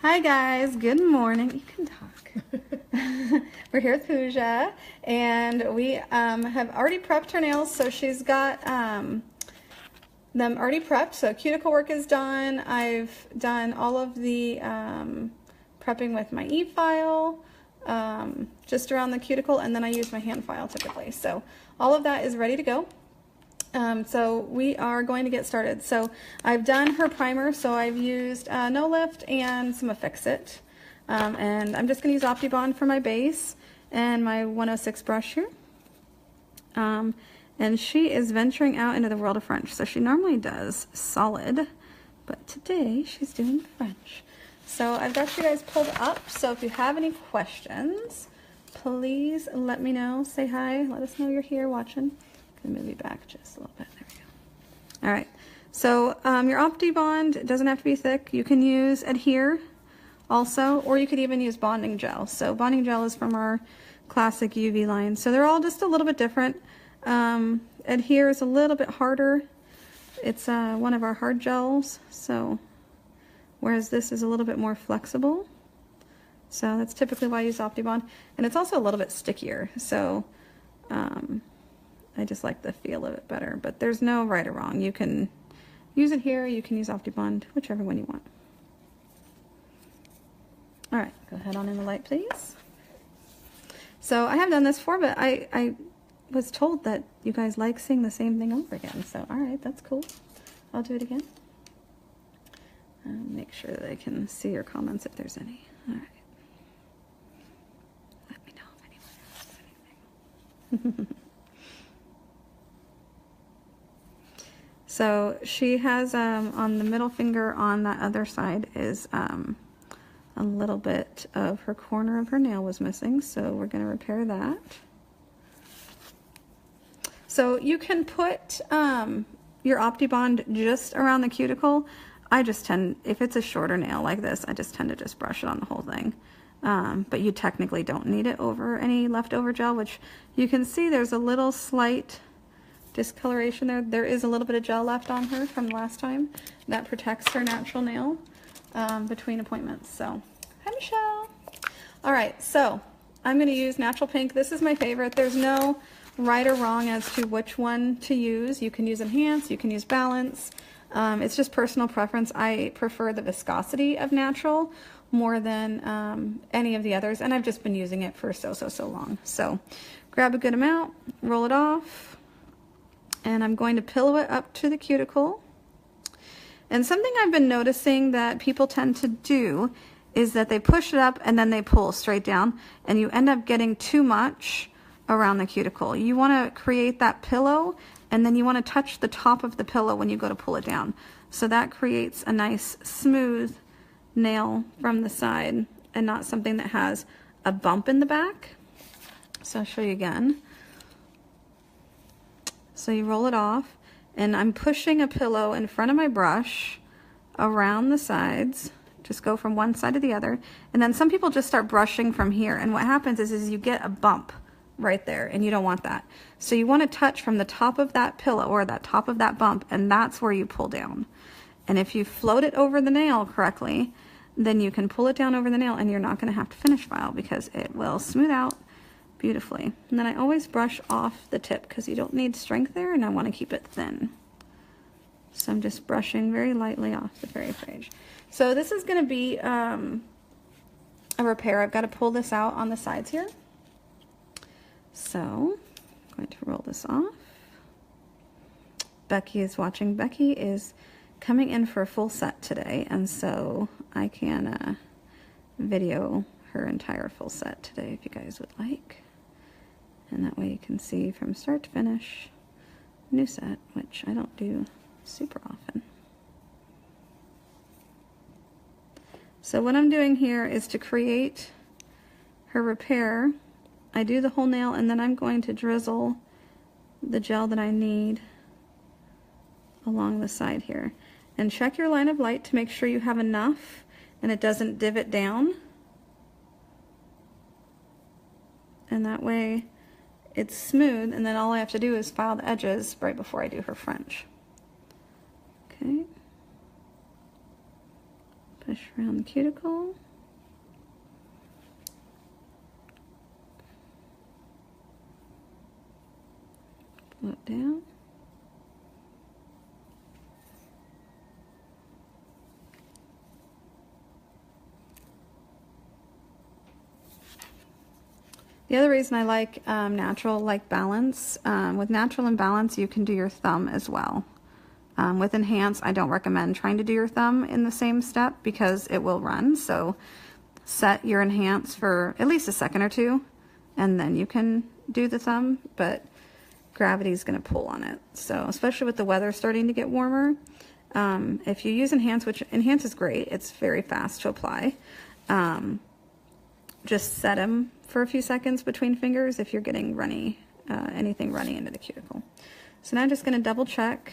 Hi guys, good morning. You can talk. We're here with Pooja, and we have already prepped her nails, so she's got them already prepped. So cuticle work is done. I've done all of the prepping with my e-file, just around the cuticle, and then I use my hand file typically. So all of that is ready to go. So we are going to get started. So I've done her primer, so I've used No Lift and some Fix-It. And I'm just going to use Optibond for my base and my 106 brush here. And she is venturing out into the world of French. So she normally does solid, but today she's doing French. So I've got you guys pulled up. So if you have any questions, please let me know. Say hi. Let us know you're here watching. Gonna move you back just a little bit. There we go. All right. So your Optibond doesn't have to be thick. You can use Adhere also, or you could even use bonding gel. So bonding gel is from our classic UV line. So they're all just a little bit different. Adhere is a little bit harder. It's one of our hard gels. So whereas this is a little bit more flexible. So that's typically why I use Optibond. And it's also a little bit stickier. So I just like the feel of it better, but there's no right or wrong. You can use it here, you can use Optibond, whichever one you want. All right, go ahead on in the light, please. So I have done this before, but I was told that you guys like seeing the same thing over again. So, all right, that's cool. I'll do it again. Make sure that I can see your comments if there's any. All right. Let me know if anyone has anything. So she has on the middle finger on that other side is a little bit of her corner of her nail was missing, so we're going to repair that. So you can put your Optibond just around the cuticle. I just tend, if it's a shorter nail like this, I just tend to just brush it on the whole thing. But you technically don't need it over any leftover gel, which you can see there's a little slight discoloration there. There is a little bit of gel left on her from last time. That protects her natural nail between appointments. So, hi Michelle. All right, so I'm going to use Natural Pink. This is my favorite. There's no right or wrong as to which one to use. You can use Enhance, you can use Balance. It's just personal preference. I prefer the viscosity of Natural more than any of the others, and I've just been using it for so long. So grab a good amount, roll it off, and I'm going to pillow it up to the cuticle. And something I've been noticing that people tend to do is that they push it up and then they pull straight down, and you end up getting too much around the cuticle. You want to create that pillow, and then you want to touch the top of the pillow when you go to pull it down. So that creates a nice smooth nail from the side and not something that has a bump in the back. So I'll show you again. So you roll it off, and I'm pushing a pillow in front of my brush around the sides. Just go from one side to the other. And then some people just start brushing from here. And what happens is you get a bump right there, and you don't want that. So you want to touch from the top of that pillow or that top of that bump, and that's where you pull down. And if you float it over the nail correctly, then you can pull it down over the nail, and you're not going to have to finish file because it will smooth out beautifully. And then I always brush off the tip because you don't need strength there, and I want to keep it thin. So I'm just brushing very lightly off the very edge. So this is going to be a repair. I've got to pull this out on the sides here. So I'm going to roll this off. Becky is watching. Becky is coming in for a full set today, and so I can video her entire full set today if you guys would like. And that way you can see from start to finish, new set, which I don't do super often. So what I'm doing here is to create her repair. I do the whole nail, and then I'm going to drizzle the gel that I need along the side here. And check your line of light to make sure you have enough and it doesn't divot down. And that way it's smooth, and then all I have to do is file the edges right before I do her French. Okay. Push around the cuticle. Pull it down. The other reason I like natural, like balance, with natural and balance, you can do your thumb as well. With enhance, I don't recommend trying to do your thumb in the same step because it will run. So set your enhance for at least a second or two, and then you can do the thumb, but gravity is going to pull on it. So especially with the weather starting to get warmer, if you use enhance, which enhance is great, it's very fast to apply. Just set them for a few seconds between fingers if you're getting runny, anything runny into the cuticle. So now I'm just going to double check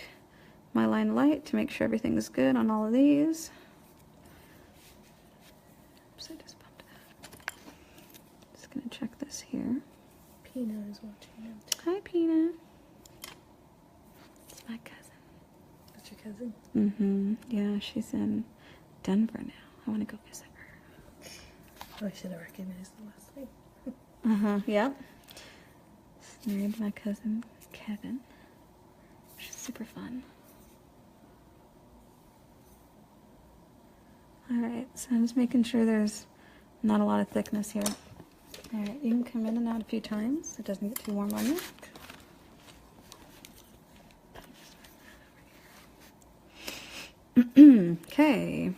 my line of light to make sure everything is good on all of these. Oops, I just bumped that. Just going to check this here. Pina is watching them too. Hi, Pina. It's my cousin. That's your cousin? Mm-hmm. Yeah, she's in Denver now. I want to go visit her. Oh, I should have recognized the last name. Uh-huh, yep. Married to my cousin, Kevin. She's super fun. Alright, so I'm just making sure there's not a lot of thickness here. Alright, you can come in and out a few times so it doesn't get too warm on you. Okay.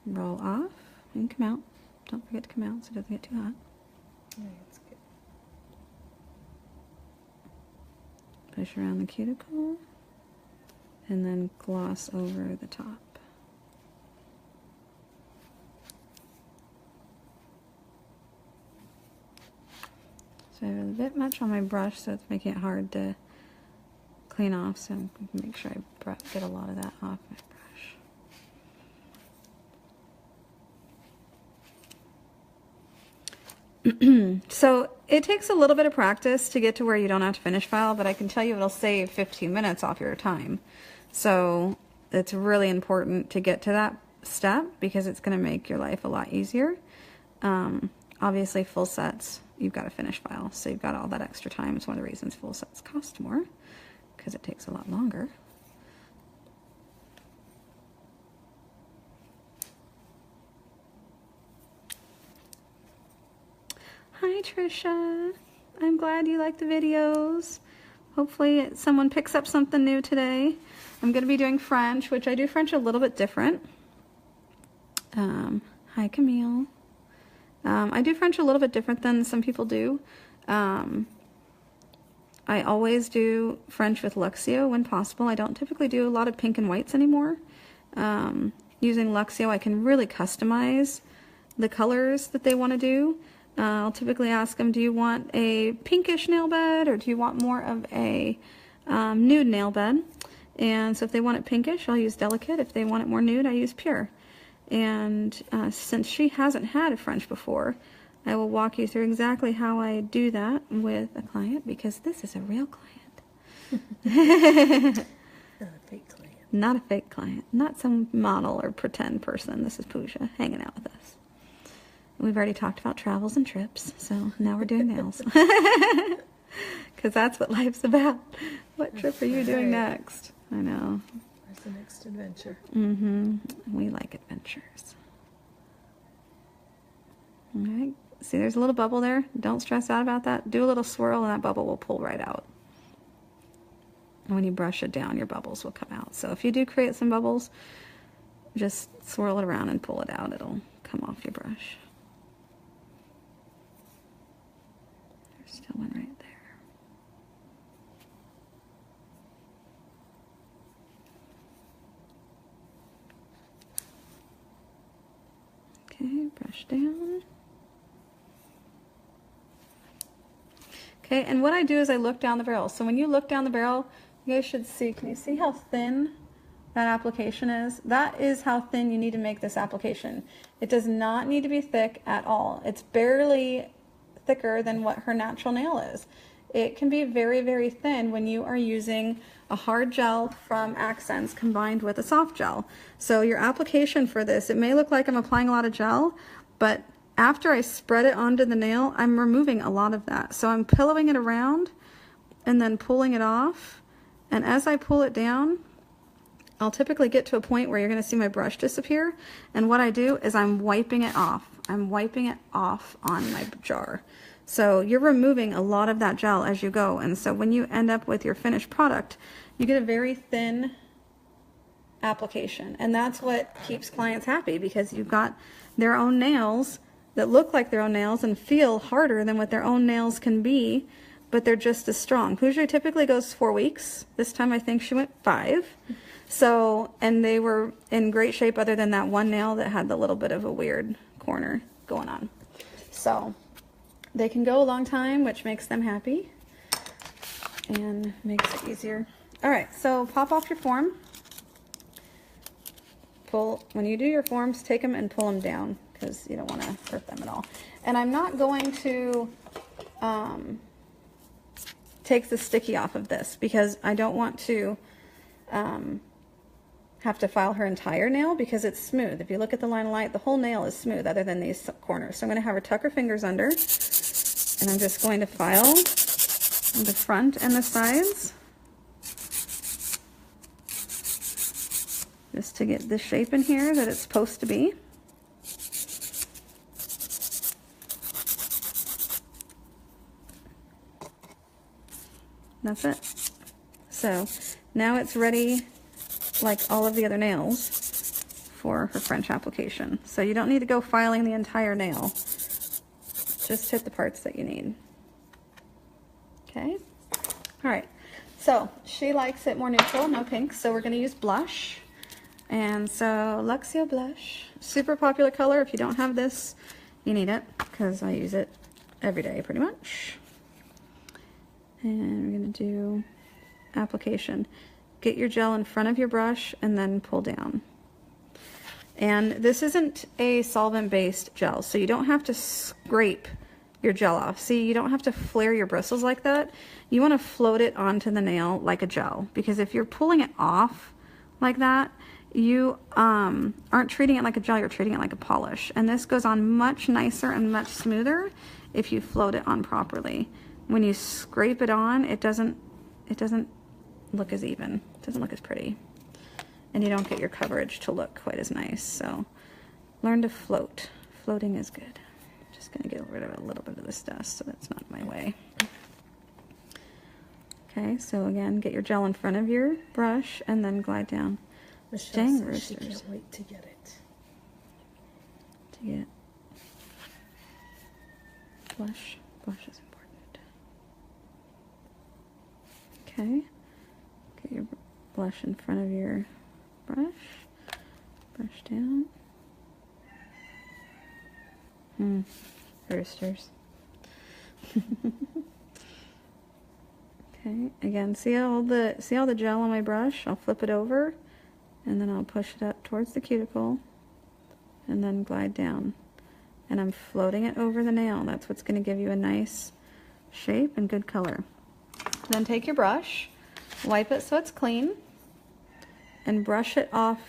Roll off and come out. Don't forget to come out so it doesn't get too hot. Yeah, that's good. Push around the cuticle and then gloss over the top. So I have a bit much on my brush, so it's making it hard to clean off, so I'm going to make sure I get a lot of that off my brush. So it takes a little bit of practice to get to where you don't have to finish file, but I can tell you it'll save 15 minutes off your time. So it's really important to get to that step because it's going to make your life a lot easier. Obviously full sets, you've got to finish file, so you've got all that extra time. It's one of the reasons full sets cost more, because it takes a lot longer. Hi Trisha, I'm glad you like the videos. Hopefully someone picks up something new today. I'm going to be doing French, which I do French a little bit different. Hi Camille. I do French a little bit different than some people do. I always do French with Luxio when possible. I don't typically do a lot of pink and whites anymore. Using Luxio, I can really customize the colors that they want to do. I'll typically ask them, do you want a pinkish nail bed or do you want more of a nude nail bed? And so if they want it pinkish, I'll use Delicate. If they want it more nude, I use Pure. And since she hasn't had a French before, I will walk you through exactly how I do that with a client, because this is a real client. Not a fake client. Not a fake client. Not some model or pretend person. This is Pooja hanging out with us. We've already talked about travels and trips, so now we're doing nails. Because that's what life's about. What trip are you doing next? I know. Where's the next adventure? Mm-hmm. We like adventures. All right. See, there's a little bubble there. Don't stress out about that. Do a little swirl and that bubble will pull right out. And when you brush it down, your bubbles will come out. So if you do create some bubbles, just swirl it around and pull it out. It'll come off your brush. There's still one right there. Okay, brush down. Okay, and what I do is I look down the barrel. So when you look down the barrel, you guys should see, can you see how thin that application is? That is how thin you need to make this application. It does not need to be thick at all. It's barely thicker than what her natural nail is. it can be very, very thin when you are using a hard gel from Accents combined with a soft gel. So your application for this, it may look like I'm applying a lot of gel, but after I spread it onto the nail, I'm removing a lot of that. So I'm pillowing it around and then pulling it off. And as I pull it down, I'll typically get to a point where you're going to see my brush disappear. And what I do is I'm wiping it off. I'm wiping it off on my jar. So you're removing a lot of that gel as you go. And so when you end up with your finished product, you get a very thin application. And that's what keeps clients happy, because you've got their own nails that look like their own nails and feel harder than what their own nails can be, but they're just as strong. Hoosier typically goes 4 weeks. This time I think she went 5. So, and they were in great shape other than that one nail that had the little bit of a weird corner going on. So they can go a long time, which makes them happy and makes it easier. All right, so pop off your form. Pull, when you do your forms, take them and pull them down, because you don't want to hurt them at all. And I'm not going to take the sticky off of this, because I don't want to have to file her entire nail, because it's smooth. If you look at the line of light, the whole nail is smooth other than these corners. So I'm going to have her tuck her fingers under, and I'm just going to file the front and the sides, just to get the shape in here that it's supposed to be. That's it. So now it's ready, like all of the other nails, for her French application. So you don't need to go filing the entire nail. Just hit the parts that you need. Okay. All right. So she likes it more neutral, no pink. So we're going to use blush. And so Luxio blush, super popular color. If you don't have this, you need it, because I use it every day pretty much. And we're going to do application. Get your gel in front of your brush and then pull down. And this isn't a solvent-based gel, so you don't have to scrape your gel off. See, you don't have to flare your bristles like that. You want to float it onto the nail like a gel, because if you're pulling it off like that, you aren't treating it like a gel, you're treating it like a polish. And this goes on much nicer and much smoother if you float it on properly. When you scrape it on, it doesn't look as even. It doesn't look as pretty. And you don't get your coverage to look quite as nice. So learn to float. Floating is good. I'm just going to get rid of a little bit of this dust so that's not in my way. Okay, so again, get your gel in front of your brush and then glide down. Michelle Dang says roosters. she can't wait to get it. To get blush. Blush is important. Okay. Get your blush in front of your brush. Brush down. Roosters. Okay. Again, see all the gel on my brush? I'll flip it over, and then I'll push it up towards the cuticle, and then glide down. And I'm floating it over the nail. That's what's going to give you a nice shape and good color. Then take your brush, wipe it so it's clean, and brush it off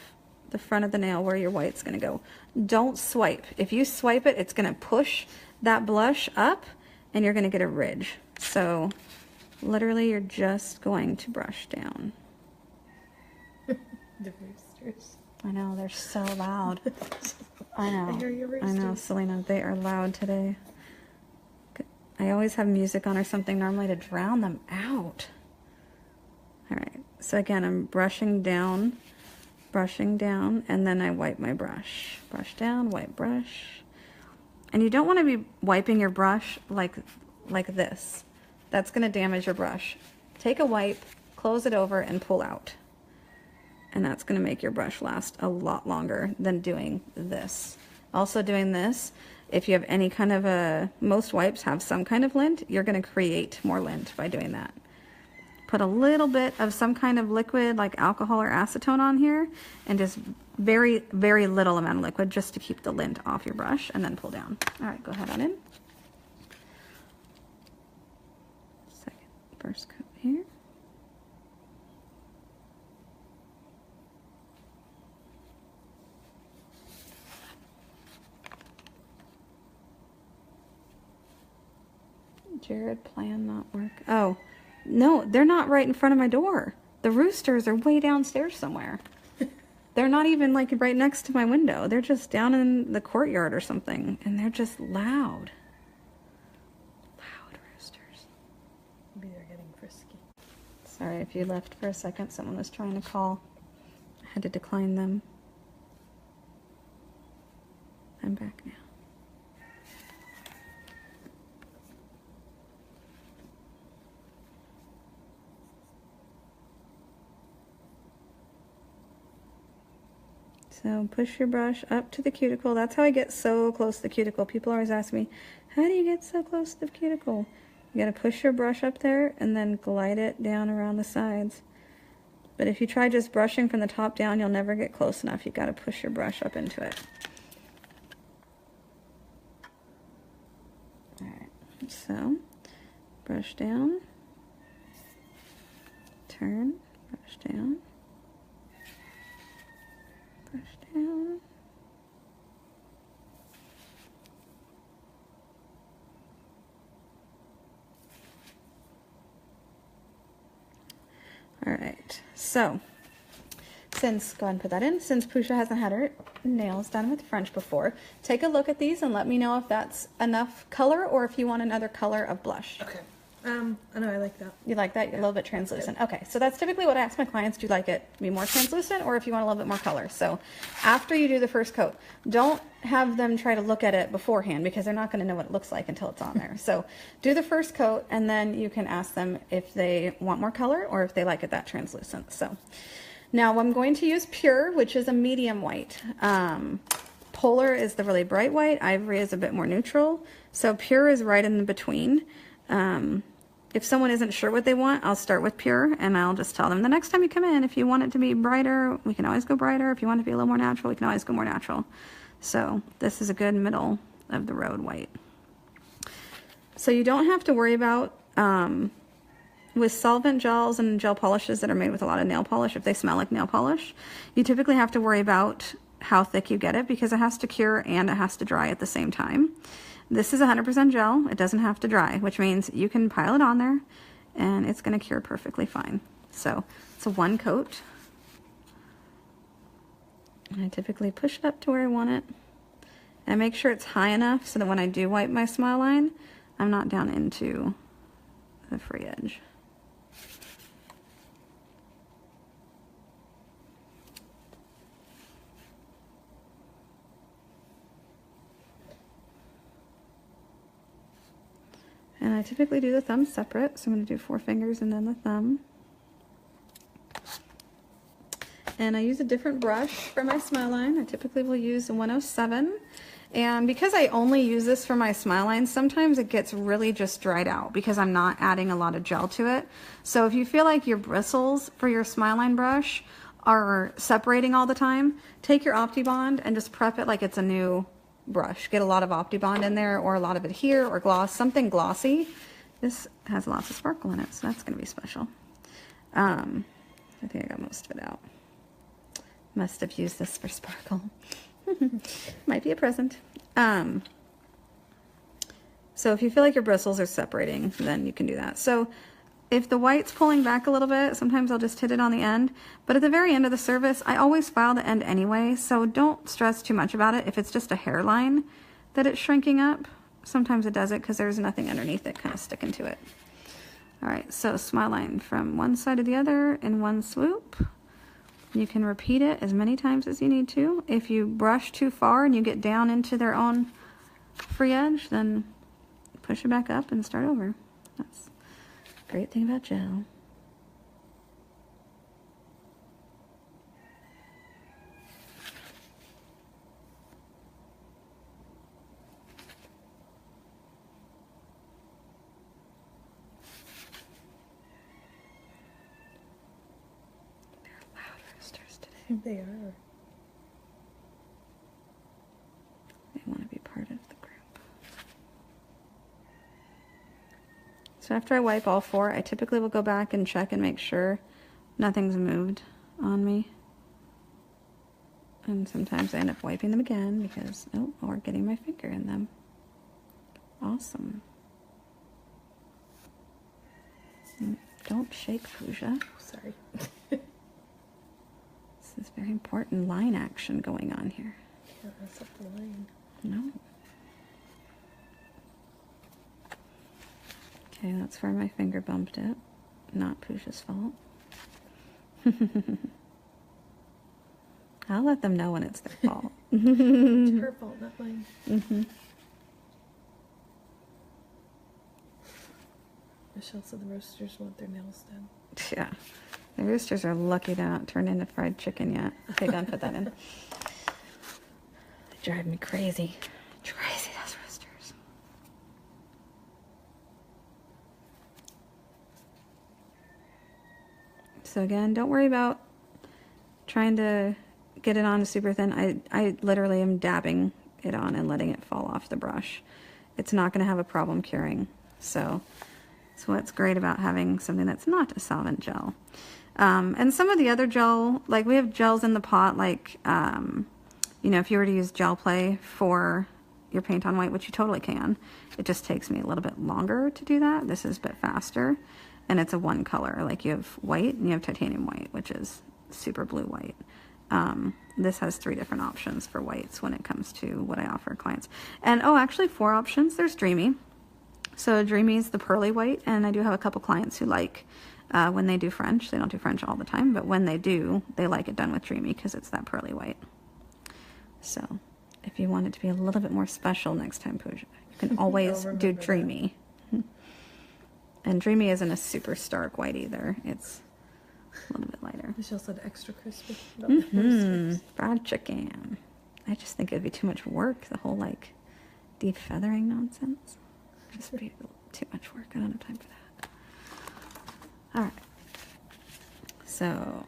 the front of the nail where your white's going to go. Don't swipe. If you swipe it, it's going to push that blush up, and you're going to get a ridge. So literally, you're just going to brush down. The roosters. I know, they're so loud. I know. I hear your roosters. I know, Selena, they are loud today. I always have music on or something normally to drown them out. All right, so again, I'm brushing down, and then I wipe my brush. Brush down, wipe brush. And you don't want to be wiping your brush like this. That's going to damage your brush. Take a wipe, close it over, and pull out. And that's going to make your brush last a lot longer than doing this. Also doing this, if you have any kind of most wipes have some kind of lint, you're going to create more lint by doing that. Put a little bit of some kind of liquid like alcohol or acetone on here, and just very, very little amount of liquid just to keep the lint off your brush, and then pull down. All right, go ahead on in. first coat here. Jared, plan not work. Oh, no, they're not right in front of my door. The roosters are way downstairs somewhere. They're not even like right next to my window. They're just down in the courtyard or something, and they're just loud. Loud roosters. Maybe they're getting frisky. Sorry if you left for a second. Someone was trying to call. I had to decline them. I'm back now. So push your brush up to the cuticle. That's how I get so close to the cuticle. People always ask me, how do you get so close to the cuticle? You gotta push your brush up there and then glide it down around the sides. But if you try just brushing from the top down, you'll never get close enough. You gotta push your brush up into it. All right, so brush down, turn, brush down. Brush down. All right, so since, go ahead and put that in, since Pusha hasn't had her nails done with French before, take a look at these and let me know if that's enough color or if you want another color of blush. Okay. I know I like that. You like that? A little bit translucent. Okay, so that's typically what I ask my clients. Do you like it to be more translucent or if you want a little bit more color? So after you do the first coat, don't have them try to look at it beforehand because they're not going to know what it looks like until it's on there. So do the first coat and then you can ask them if they want more color or if they like it that translucent. So now I'm going to use Pure, which is a medium white. Polar is the really bright white. Ivory is a bit more neutral. So Pure is right in between. If someone isn't sure what they want, I'll start with Pure and I'll just tell them the next time you come in, if you want it to be brighter, we can always go brighter. If you want it to be a little more natural, we can always go more natural. So this is a good middle of the road white. So you don't have to worry about, with solvent gels and gel polishes that are made with a lot of nail polish, if they smell like nail polish, you typically have to worry about how thick you get it because it has to cure and it has to dry at the same time. This is 100% gel. It doesn't have to dry, which means you can pile it on there and it's going to cure perfectly fine. So it's a one coat. And I typically push it up to where I want it and make sure it's high enough so that when I do wipe my smile line, I'm not down into the free edge. And I typically do the thumb separate, so I'm going to do 4 fingers and then the thumb. And I use a different brush for my smile line. I typically will use a 107. And because I only use this for my smile line, sometimes it gets really just dried out because I'm not adding a lot of gel to it. So if you feel like your bristles for your smile line brush are separating all the time, take your OptiBond and just prep it like it's a new brush. Get a lot of OptiBond in there or a lot of adhere or gloss, something glossy. This has lots of sparkle in it, so that's going to be special. I think I got most of it out. Must have used this for sparkle. Might be a present. So if you feel like your bristles are separating, then you can do that. So if the white's pulling back a little bit, sometimes I'll just hit it on the end. But at the very end of the service, I always file the end anyway, so don't stress too much about it. If it's just a hairline that it's shrinking up, sometimes it does it because there's nothing underneath it kind of sticking to it. All right, so smile line from one side to the other in one swoop. You can repeat it as many times as you need to. If you brush too far and you get down into their own free edge, then push it back up and start over. That's the great thing about gel. They are. They want to be part of the group. So after I wipe all 4, I typically will go back and check and make sure nothing's moved on me. And sometimes I end up wiping them again because, oh, or getting my finger in them. Awesome. Don't shake, Pooja. Sorry. This is very important line action going on here. Can't mess up the line. No. Okay, that's where my finger bumped it. Not Pooja's fault. I'll let them know when it's their fault. It's her fault, not mine. Michelle said the roosters want their nails done. Yeah. The roosters are lucky to not turn into fried chicken yet. Okay, go and put that in. They drive me crazy. Crazy, those roosters. So again, don't worry about trying to get it on super thin. I literally am dabbing it on and letting it fall off the brush. It's not going to have a problem curing. So that's what's great about having something that's not a solvent gel. And some of the other gel, like we have gels in the pot, like, you know, if you were to use gel play for your paint on white, which you totally can, it just takes me a little bit longer to do that. This is a bit faster, and it's a one color. Like you have white and you have titanium white, which is super blue white. This has 3 different options for whites when it comes to what I offer clients. And oh, actually 4 options. There's Dreamy. So Dreamy is the pearly white, and I do have a couple clients who like when they do French. They don't do French all the time, but when they do, they like it done with Dreamy because it's that pearly white. So if you want it to be a little bit more special next time, Pooja, you can always do Dreamy. And Dreamy isn't a super stark white either. It's a little bit lighter. Michelle said extra crispy. Fried chicken. I just think it'd be too much work, the whole like defeathering nonsense. Just be too much work. I don't have time for that. All right. So,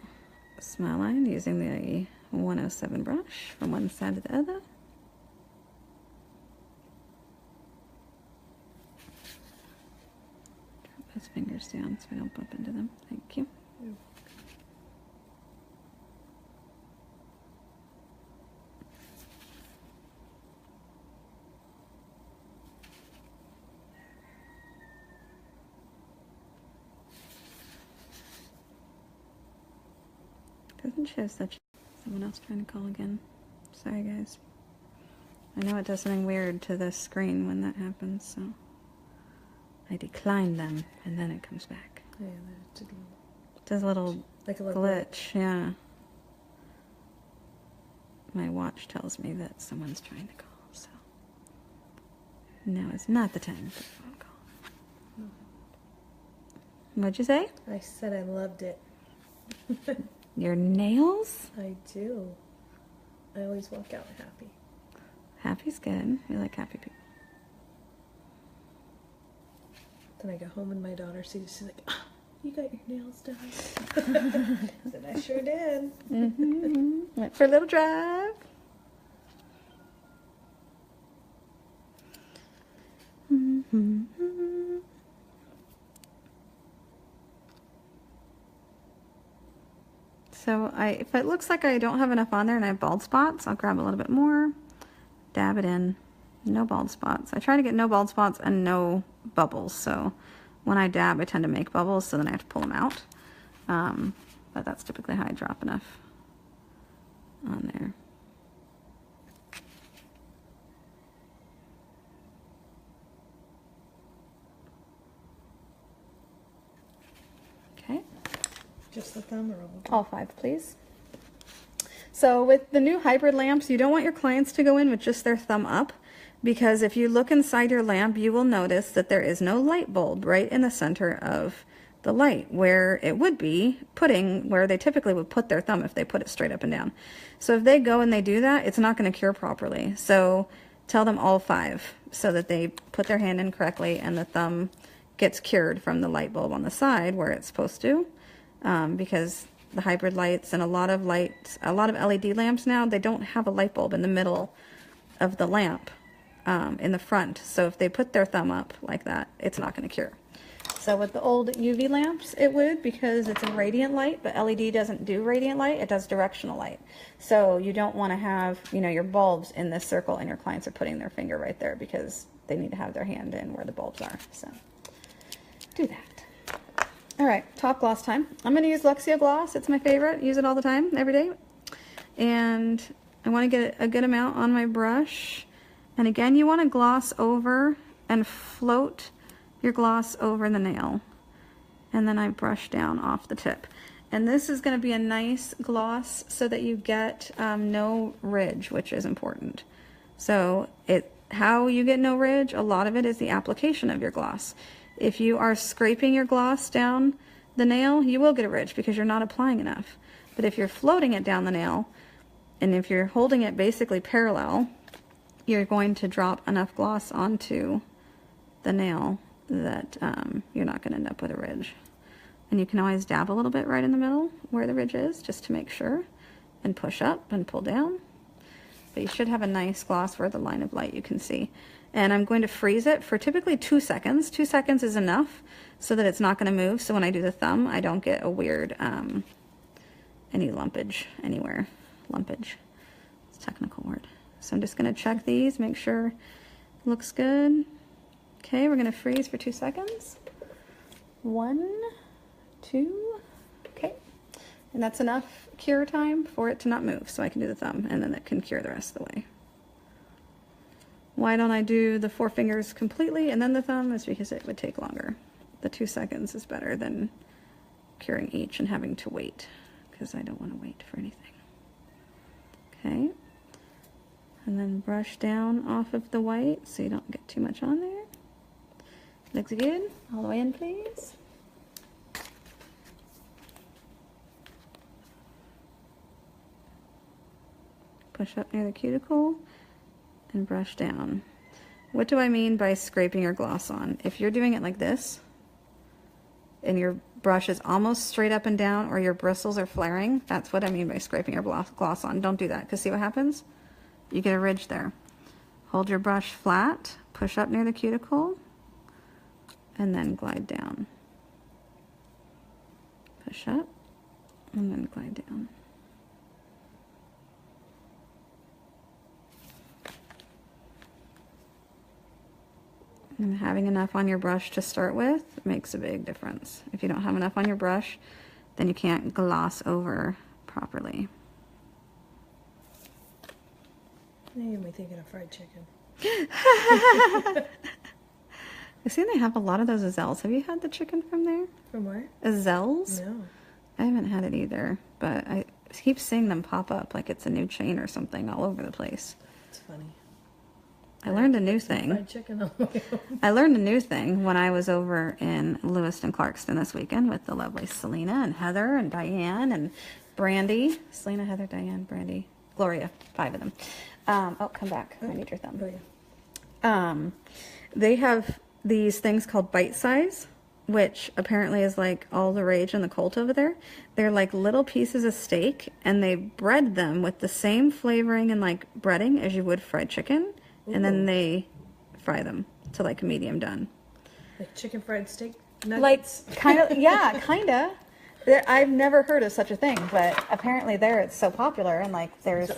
smile line using the 107 brush from one side to the other. Drop those fingers down so I don't bump into them. Thank you. Doesn't she have such... Someone else trying to call again. Sorry, guys. I know it does something weird to the screen when that happens, so... I decline them, and then it comes back. Yeah, it does a little like a glitch, yeah. My watch tells me that someone's trying to call, so... Now is not the time for a phone call. What'd you say? I said I loved it. Your nails? I do. I always walk out happy. Happy's good. We like happy people. Then I go home and my daughter sees, she's like, "Ah, you got your nails done." I said, I sure did. Went for a little drive. So if it looks like I don't have enough on there and I have bald spots, I'll grab a little bit more, dab it in. No bald spots. I try to get no bald spots and no bubbles. So when I dab, I tend to make bubbles, so then I have to pull them out. But that's typically how I drop enough on there. Okay. Just the thumb or all 5, please. So with the new hybrid lamps, you don't want your clients to go in with just their thumb up, because if you look inside your lamp, you will notice that there is no light bulb right in the center of the light where it would be putting, where they typically would put their thumb if they put it straight up and down. So if they go and they do that, it's not going to cure properly. So tell them all 5 so that they put their hand in correctly and the thumb gets cured from the light bulb on the side where it's supposed to. Because the hybrid lights and a lot of LED lamps now, they don't have a light bulb in the middle of the lamp in the front. So if they put their thumb up like that, it's not going to cure. So with the old UV lamps, it would, because it's a radiant light, but LED doesn't do radiant light, it does directional light. So you don't want to have, you know, your bulbs in this circle and your clients are putting their finger right there because they need to have their hand in where the bulbs are. So do that. All right, top gloss time. I'm going to use Luxio gloss. It's my favorite. Use it all the time, every day. And I want to get a good amount on my brush. And again, you want to gloss over and float your gloss over the nail. And then I brush down off the tip. And this is going to be a nice gloss so that you get no ridge, which is important. So how you get no ridge, a lot of it is the application of your gloss. If you are scraping your gloss down the nail, you will get a ridge because you're not applying enough. But if you're floating it down the nail, and if you're holding it basically parallel, you're going to drop enough gloss onto the nail that you're not going to end up with a ridge. And you can always dab a little bit right in the middle where the ridge is, just to make sure, and push up and pull down. But you should have a nice gloss where the line of light you can see. And I'm going to freeze it for typically 2 seconds. 2 seconds is enough so that it's not going to move. So when I do the thumb, I don't get a weird, any lumpage anywhere. Lumpage, it's a technical word. So I'm just going to check these, make sure it looks good. Okay, we're going to freeze for 2 seconds. 1, 2, okay. And that's enough cure time for it to not move, so I can do the thumb, and then it can cure the rest of the way. Why don't I do the 4 fingers completely and then the thumb? Is because it would take longer. The 2 seconds is better than curing each and having to wait, because I don't want to wait for anything. Okay. And then brush down off of the white so you don't get too much on there. Looks good. All the way in, please. Push up near the cuticle and brush down. What do I mean by scraping your gloss on? If you're doing it like this, and your brush is almost straight up and down, or your bristles are flaring, that's what I mean by scraping your gloss on. Don't do that, because see what happens? You get a ridge there. Hold your brush flat, push up near the cuticle, and then glide down. Push up, and then glide down. And having enough on your brush to start with makes a big difference. If you don't have enough on your brush, then you can't gloss over properly. Now you're thinking of fried chicken. I see they have a lot of those Azelles. Have you had the chicken from there? From where? Azelles? No. I haven't had it either, but I keep seeing them pop up like it's a new chain or something all over the place. It's funny. I learned a new thing. Fried chicken on the way home. I learned a new thing when I was over in Lewiston, Clarkston this weekend with the lovely Selena and Heather and Diane and Brandy. Selena, Heather, Diane, Brandy, Gloria, 5 of them. Oh, come back. I need your thumb. Oh, yeah. They have these things called bite size, which apparently is like all the rage in the cult over there. They're like little pieces of steak, and they bread them with the same flavoring and like breading as you would fried chicken. And then they fry them to like medium done. Like chicken fried steak nuggets? Like, kind of, yeah, kind of. I've never heard of such a thing, but apparently there it's so popular, and like there's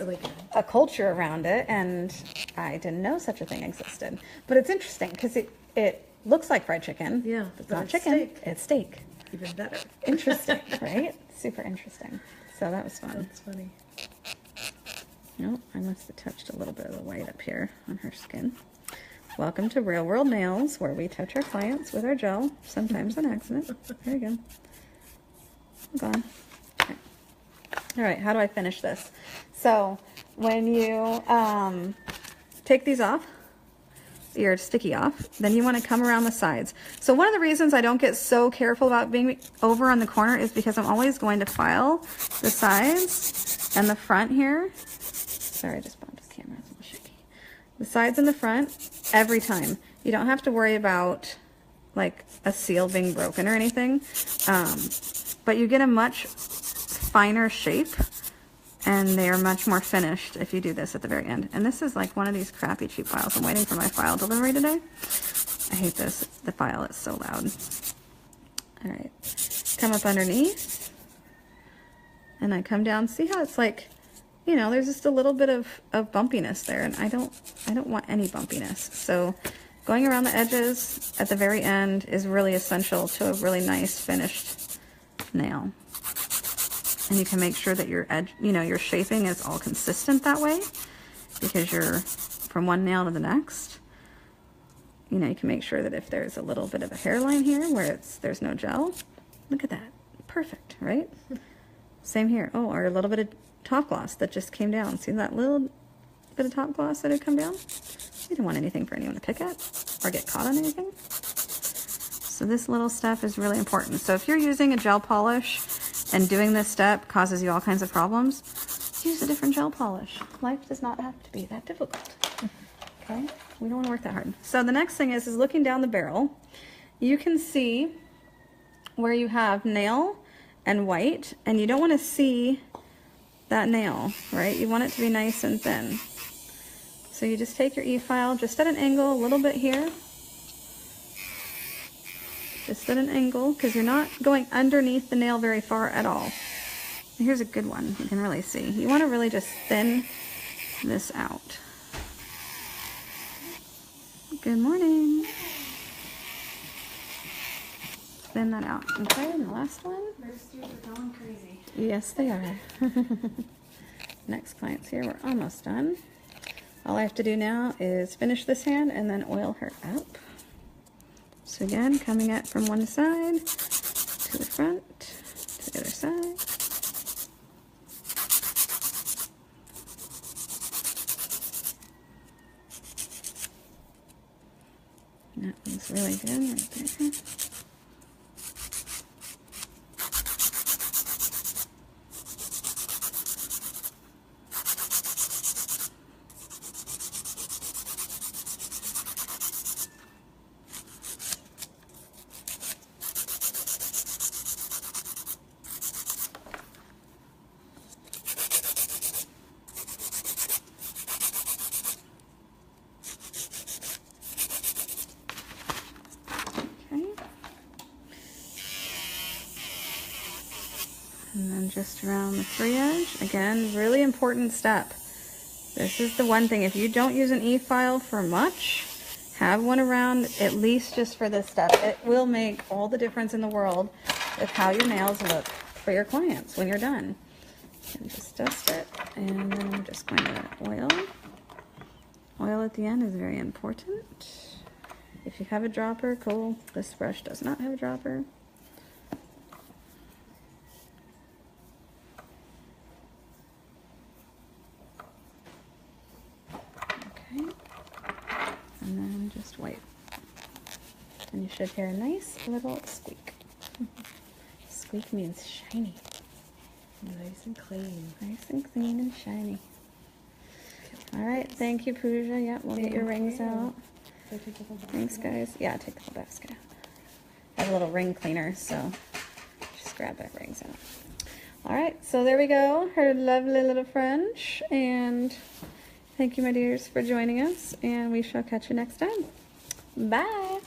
a culture around it, and I didn't know such a thing existed. But it's interesting because it looks like fried chicken. Yeah, it's not chicken. It's steak. Even better. Interesting, right? Super interesting. So that was fun. That's funny. No, I must have touched a little bit of the white up here on her skin. Welcome to Real World Nails, where we touch our clients with our gel, sometimes on accident. There you go. Gone. Okay. All right, how do I finish this? So when you take these off, your sticky off, then you want to come around the sides. So one of the reasons I don't get so careful about being over on the corner is because I'm always going to file the sides and the front here. Sorry, I just bumped the camera. It's a little shaky. The sides and the front every time. You don't have to worry about like a seal being broken or anything, but you get a much finer shape, and they are much more finished if you do this at the very end. And this is like one of these crappy cheap files. I'm waiting for my file delivery today. I hate this. The file is so loud. All right, come up underneath, and I come down. See how it's like, you know, there's just a little bit of bumpiness there, and I don't want any bumpiness. So going around the edges at the very end is really essential to a really nice finished nail. And you can make sure that your edge, you know, your shaping is all consistent that way, because you're from one nail to the next. You know, you can make sure that if there's a little bit of a hairline here where there's no gel, look at that, perfect, right? Same here. Oh, or a little bit of top gloss that just came down. See that little bit of top gloss that had come down? You don't want anything for anyone to pick at or get caught on anything. So this little step is really important. So if you're using a gel polish and doing this step causes you all kinds of problems, use a different gel polish. Life does not have to be that difficult. Okay, we don't want to work that hard. So the next thing is looking down the barrel. You can see where you have nail and white, and you don't want to see that nail, right? You want it to be nice and thin. So you just take your E-file just at an angle, a little bit here. Just at an angle, because you're not going underneath the nail very far at all. Here's a good one you can really see. You want to really just thin this out. Good morning. Thin that out. Okay, and the last one. Roosters are going crazy. Yes, they are. Next client's here. We're almost done. All I have to do now is finish this hand and then oil her up. So again, coming at from one side to the front, to the other side. That one's really good right there. And then just around the free edge. Again, really important step. This is the one thing. If you don't use an E-file for much, have one around at least just for this step. It will make all the difference in the world with how your nails look for your clients when you're done. And just dust it. And then I'm just going to oil. Oil at the end is very important. If you have a dropper, cool. This brush does not have a dropper. And then just wipe. And you should hear a nice little squeak. Squeak means shiny. Nice and clean. Nice and clean and shiny. Alright, thank you, Pooja. Yep, we'll get your rings out. Thanks, guys. Yeah, take the whole basket out. I have a little ring cleaner, so just grab my rings out. Alright, so there we go. Her lovely little French. And thank you, my dears, for joining us, and we shall catch you next time. Bye!